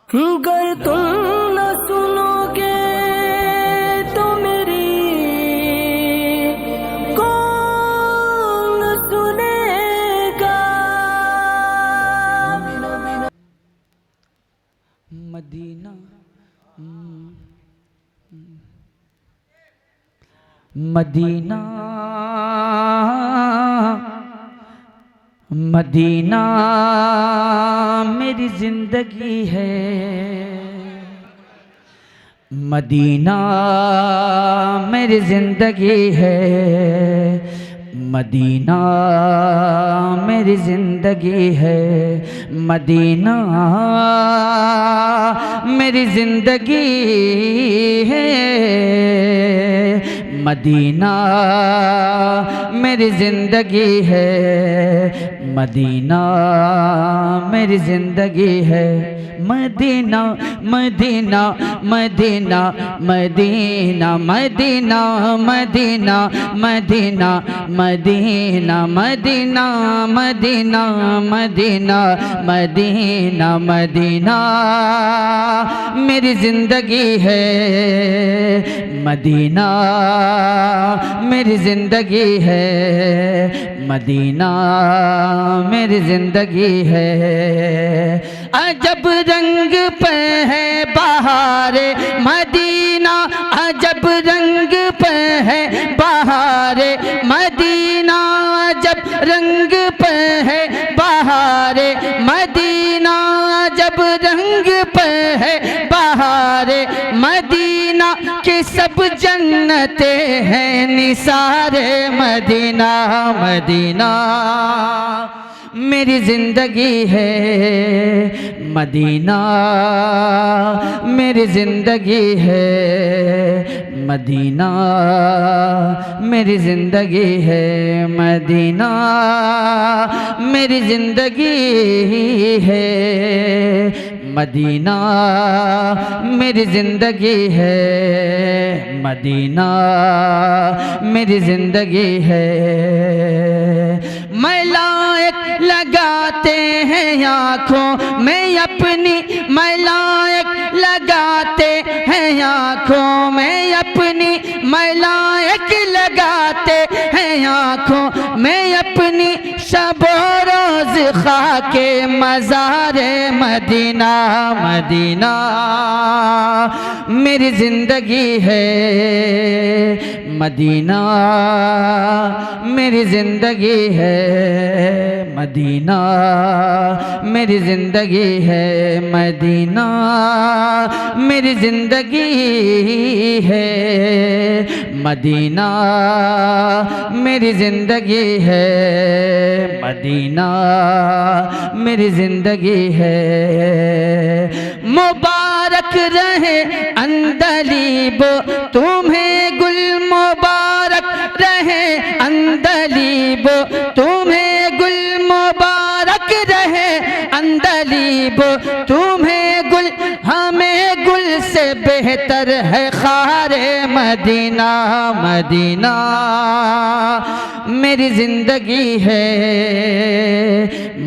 गर तुम न सुनोगे तो मेरी कौन सुनेगा। मदीना मदीना मदीना मेरी जिंदगी है। मदीना मेरी जिंदगी है। मदीना मेरी जिंदगी है। मदीना मेरी जिंदगी है। मदीना मेरी जिंदगी है। मदीना मेरी जिंदगी है। Medina Medina Medina Medina Medina Medina Medina Medina Medina Medina Medina Medina Medina मेरी जिंदगी है। मदीना मेरी जिंदगी है। मदीना मेरी जिंदगी है। अजब रंग पे है बहारे मदीना। अजब रंग पे है बहारे मदीना। अजब रंग पे है बहारे मदीना। अजब रंग पे है बहारे मदीना के सब जन्नते हैं निसारे। मदीना मदीना मेरी जिंदगी है। मदीना मेरी जिंदगी है। मदीना मेरी जिंदगी है। मदीना मेरी जिंदगी है। मदीना मेरी जिंदगी है। मदीना मेरी जिंदगी है। मैं लायक लगाते हैं आँखों में अपनी। मैं लायक लगाते हैं आँखों में अपनी। मैं लायक लगाते हैं आँखों में अपनी। शबो रोज खाके मज़ारे मदीना। मदीना मेरी जिंदगी है। मदीना मेरी जिंदगी है। मदीना मेरी जिंदगी है। मदीना मेरी जिंदगी है। मदीना मेरी जिंदगी है। मदीना मेरी जिंदगी है। मुबारक रहे अंदलीब तुम्हें गुल। मुबारक रहे अंदलीब तुम्हें गुल। मुबारक रहे अंदलीब तुम्हें गुल। हमें गुल से बेहतर है खारे मदीना। मदीना मेरी जिंदगी है।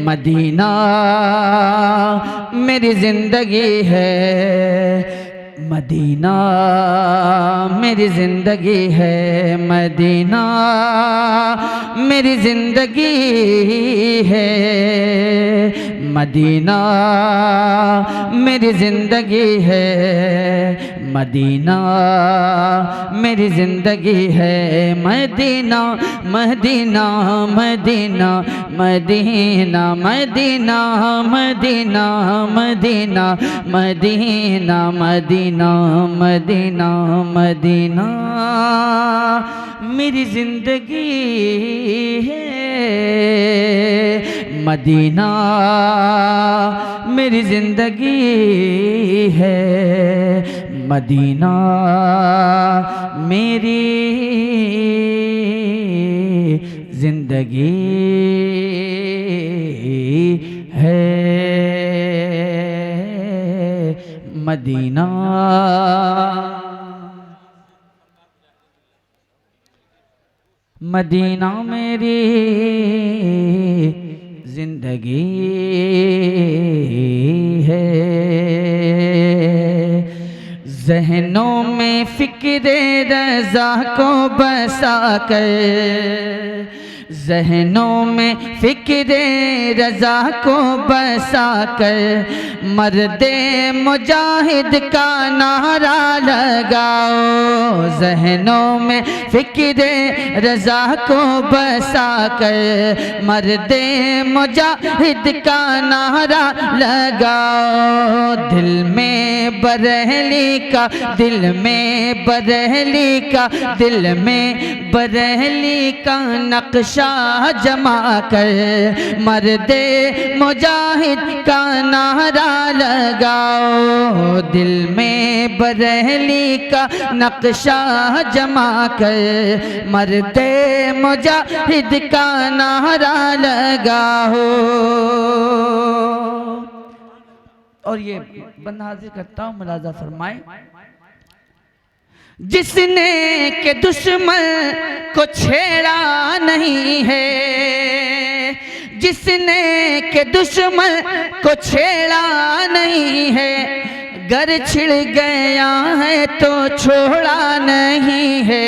मदीना मेरी जिंदगी है। मदीना मेरी जिंदगी है। मदीना मेरी जिंदगी है। मदीना मेरी जिंदगी है। मदीना मेरी जिंदगी है। Medina Medina Medina Medina Medina Medina Medina Medina Medina Medina Medina मेरी जिंदगी है। मदीना मेरी जिंदगी है। मदीना मेरी जिंदगी है। मदीना मदीना मेरी जिंदगी है। ज़हनों में फ़िक्र रज़ा को बसा कर, ज़हनों में फ़िक्र रज़ा को बसा कर, मर्दे मुजाहिद का नारा लगाओ। ज़हनों में फ़िक्र रज़ा को बसा कर, मर्दे मुजाहिद का नारा लगाओ। दिल में बरेली का, दिल में बरेली का, दिल में बरेली का नक्शा जमा कर, मर्दे मुजाहिद का नारा लगाओ। दिल में बरेली का नक्शा जमा कर, मर्दे मुजाहिद का नारा लगाओ। और ये बंदा हाजिर करता हूँ, मुलाजा फरमाए। जिसने के दुश्मन को छेड़ा नहीं है, जिसने के दुश्मन को छेड़ा नहीं है, गर छिड़ गया है तो छोड़ा नहीं है।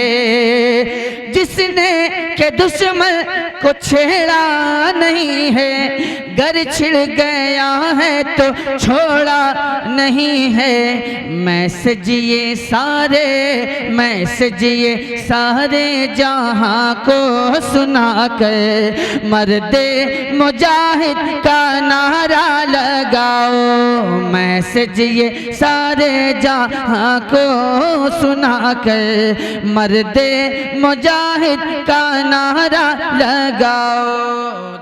जिसने के दुश्मन को छेड़ा नहीं है, गर छिड़ गया है तो छोड़ा नहीं है। मैसेज ये सारे, मैसेज ये सारे जहां को सुना कर, मर्दे मुजाहिद का नारा लगाओ। मैसेज ये सारे जहां को सुना कर, मर्दे मुजाहिद का नारा लगाओ।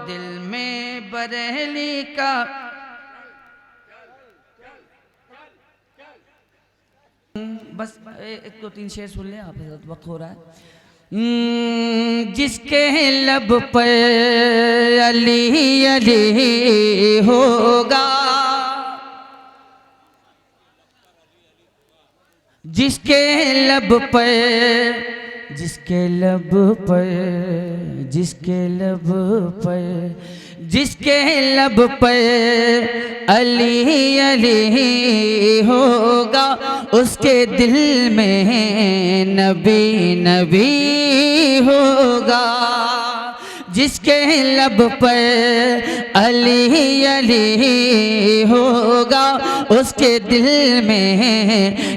दिल में बरेली का, बस एक दो तीन शेर सुन लें, आप वक्त हो रहा है। जिसके लब पर अली अली होगा, जिसके लब पर, जिसके लब पर, जिसके लब पर, जिसके लब पर अली अली होगा, उसके दिल में नबी नबी होगा। जिसके लब पर अली अली होगा, उसके दिल में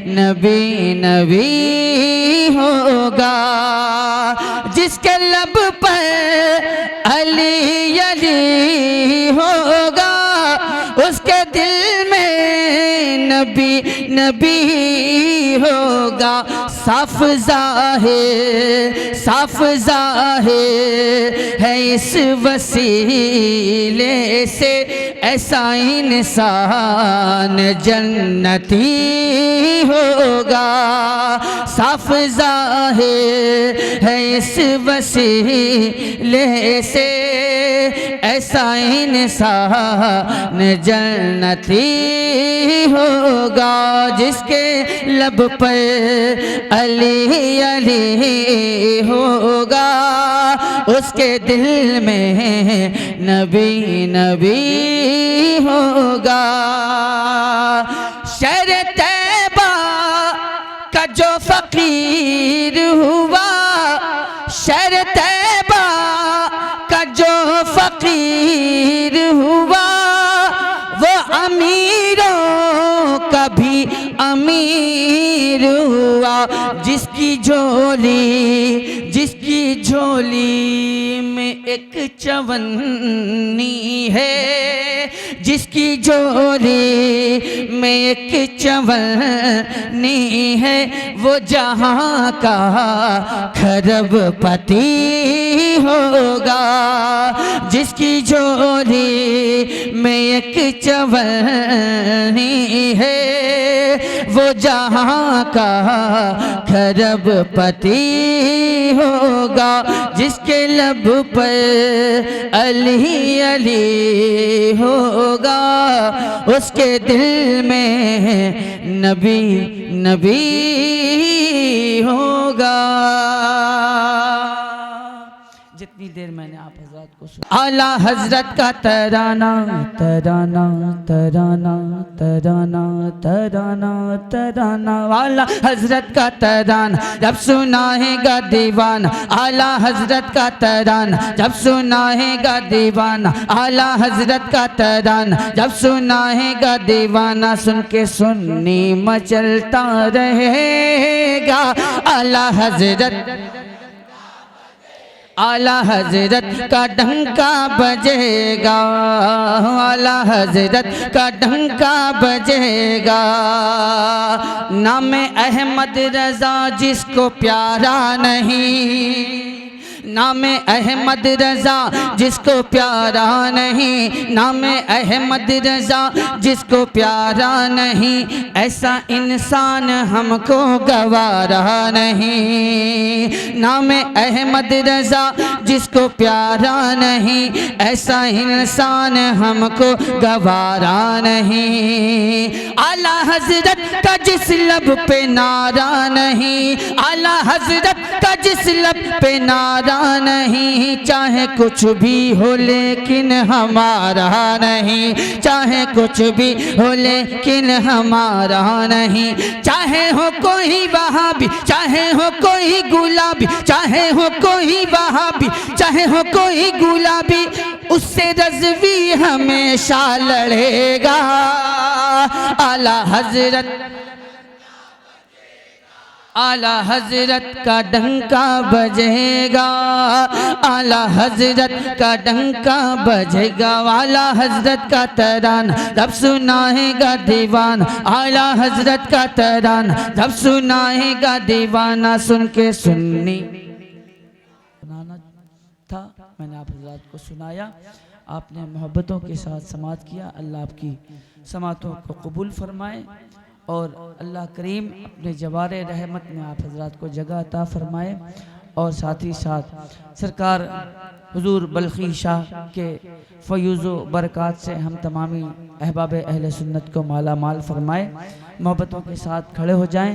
नबी नबी होगा। जिसके लब पर अली अली होगा, उसके दिल में नबी नबी होगा। साफ ज़ाहिर, साफ ज़ाहिर है इस वसीले से, ऐसा इंसान जन्नती होगा। साफ ज़ाहिर है इस वसीले से, ऐसा इंसान जन्नती होगा। जिसके लब पर अली अली होगा, उसके दिल में नबी नबी होगा। शहर तैबा का जो फकीर हुआ, शहर तैबा का जो फकीर हुआ, वो अमीरों का भी अमीर हुआ। जिसकी झोली, जिसकी झोली में एक चवन्नी है, जिसकी झोली में एक चवन्नी है, वो जहां का खरबपति होगा। जिसकी झोली में एक चवन्नी है, वो जहां का खरबपति होगा। जिसके लब पर अली अली होगा, उसके दिल में नबी नबी होगा। जितनी देर मैंने आप हज़रात को आला हजरत का तराना तराना तराना तराना तराना तराना आला हजरत का तराना जब सुनाएगा दीवाना आला हजरत का तराना जब सुनाएगा दीवाना आला हजरत का तराना जब सुनाएगा दीवाना सुन के सुन्नी मचलता रहेगा आला हजरत का डंका बजेगा आला हजरत का डंका बजेगा नाम अहमद रजा जिसको प्यारा नहीं नाम अहमद रजा जिसको प्यारा नहीं नाम अहमद रजा जिसको प्यारा नहीं ऐसा इंसान हमको गवारा नहीं नाम अहमद रजा जिसको प्यारा नहीं ऐसा इंसान हमको गवारा नहीं आला हजरत का जिस लब पे नारा नहीं आला हजरत का जिस लब पे नारा नहीं चाहे कुछ भी हो लेकिन हमारा नहीं चाहे कुछ भी हो लेकिन हमारा नहीं चाहे हो कोई वहाबी चाहे हो कोई गुलाबी चाहे हो कोई वहाबी चाहे हो कोई गुलाबी उससे रज़वी हमेशा लड़ेगा आला हजरत का डंका बजेगा आला हजरत का डंका बजेगा आला हजरत का तराना जब सुनाएगा दीवाना आला हजरत का तराना जब सुनाएगा दीवाना सुन के सुन्नी सुनाना था मैंने आप हजरत को सुनाया आपने मोहब्बतों के साथ समात किया अल्लाह आपकी समातों को कबूल फरमाए और अल्लाह करीम अपने जवारे रहमत में आप हजरात को जगह अता फरमाए और साथ ही साथ सरकार हुजूर बल्खी शाह के फ़यूज़ बरक़ात से हम तमामी अहबाब अहले सुन्नत को माला माल फरमाए। मोहब्बतों के साथ खड़े हो जाएं।